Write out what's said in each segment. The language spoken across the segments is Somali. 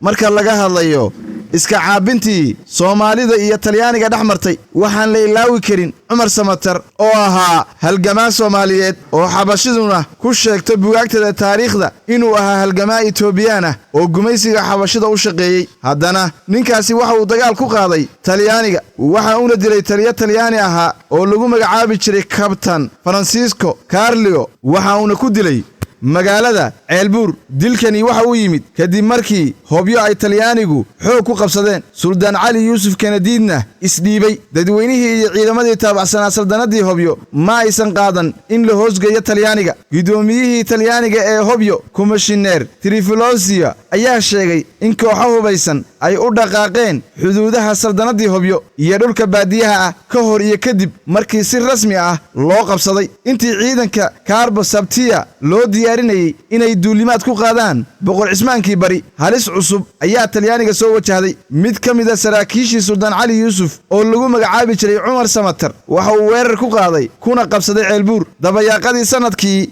marka laga hadlayo iska caabintii Soomaalida iyo Talyaaniga dhaxmartay waxaan la ilaawi karin Cumar Samatar oo ahaa halgamaa Soomaaliyeed oo xabashiduna ku sheegtay buugaagtada taariikhda inuu ahaa halgamaa Itoobiyaan ah oo gumaysiga xabashida u shaqeeyay haddana ninkaasi waxa uu dagaal ku qaaday Talyaaniga waxa uu dilay Talyaani ahaa oo lagu magacaabi jiray Captain Francisco Carlo waxa uu ku dilay magaalada Ceelbuur dilkani waxa uu yimid kadib markii hobyo ay Talyaanigu xoog ku qabsadeen Sultan Ali Yusuf Kanadiidna isdhiibay dadweynihii iyo ciidamadii taabacsanaa saldanadii hobyo ma aysan qaadan in la hoosgeeyo Talyaaniga gudoomiyihii Talyaaniga ee hobyo Commissioner Trifolosia ayaa sheegay in kooxo hubaysan ay u dhaqaaqeen xuduudaha saldanadii hobyo iyo dhulka baadiyaha ah ka hor iyo kadib markii si rasmi ah loo qabsaday intii ciidanka Carbo Sabtia loo diyaarinayay inay duulimaad ku qaadaan boqor Cismaankii bari halis cusub ayaa Talyaaniga soo wajahday mid kamid ah saraakiishii Sultan Ali Yusuf oo lagu magacaabi jiray Cumar Samatar waxa uu weerar ku qaaday kuna qabsaday Ceelbuur dabayaaqadii sanadkii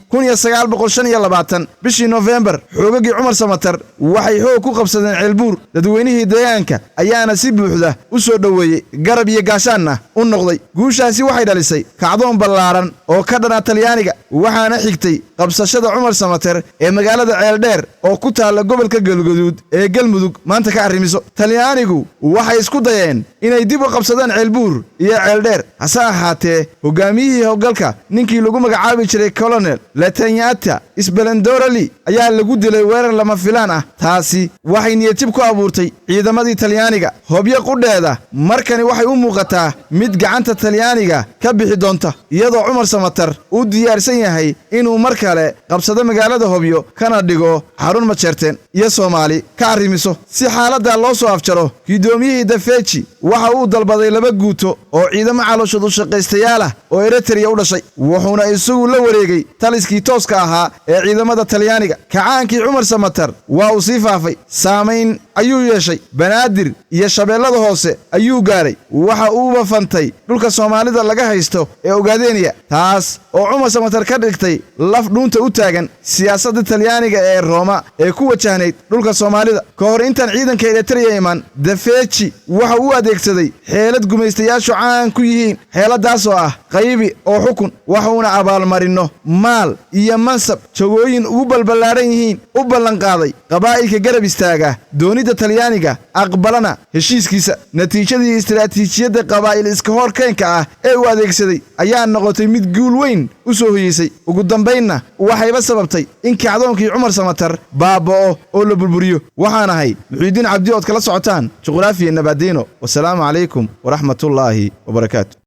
1925 bishii November xoogagii Cumar Samatar waxay xoog ku qabsadeen Ceelbuur dadweynihii deegaanka ayaana si buuxda u soo dhaweeyay garab iyo gaashaanna u noqday guushaasi waxay dhalisay kacdoon ballaaran oo ka dhana Talyaaniga waxaana xigtay qabsashada Cumar Samatar ee magaalada Ceeldheer oo ku taala gobolka Galgaduud ee Galmudug maanta ka arrimiso Talyaanigu waxay isku dayeen inay dib u qabsadaan Ceelbuur iyo Ceeldheer hase ahaatee hogaamiyihii hoggalka ninkii lagu magacaabi jiray Colonel Latanyata Isbelendorali ayaa lagu dilay weerar lama filaan ah taasi waxay niyad ku abuurtay ciidamadii Talyaaniga hobyo qudheeda markani waxay u muuqataa mid gacanta Talyaaniga ka bixi doonta iyadoo Cumar Samatar uu diyaarsan yahay inuu mar kale qabsado magaalada hobyo kana dhigo xarun majeerteen iyo Soomaali ka arrimiso si xaaladda loo soo afjaro gudoomiyihii Dafeeci waxa uu dalbaday laba guuto oo ciidamo calooshoodu shaqaystayaal ah oo Eritrea u dhashay wuxuuna isugu la wareegay taliskii tooska ahaa ee ciidamada Talyaaniga kacaankii Cumar Samatar waa uu sii faafay saameyn ayuu yeeshay Banaadir iyo Shabeellada Hoose ayuu gaaray waxa uu wafantay dhulka Soomaalida laga haysto ee Ogaadeniya taas oo Cumar Samatar ka dhigtay laf dhuunta u taagan siyaasadda Talyaaniga ee Roma ee ku wajahnayd dhulka Soomaalida ka hor intaan ciidanka Eritrea iman Dafeeci waxa uu adeegsaday xeelad gumaystayaashu caan ku yihiin xeeladaas oo ah qaybi oo xukun waxuuna abaalmarino maal iyo mansab jagooyin ugu balbalaaran yihiin u ballan qaaday qabaa'ilka garab istaaga doonida Talyaaniga aqbalana heshiiskiisa natiijadii istiraatiijiyadda qabaa'il iska hor keenka ah ee uu adeegsaday ayaa noqotay mid guul weyn u soo hoyeysay ugu dambeynna waxayba sababtay in kacdoonkii Cumar Samatar baaba'o oo la burburiyo waxaan ahay Muxiidiin Cabdi oo kala socotaan juqraafiya Nabadino wassalaamu calaykum wa rahmatullaahi wa barakaatuh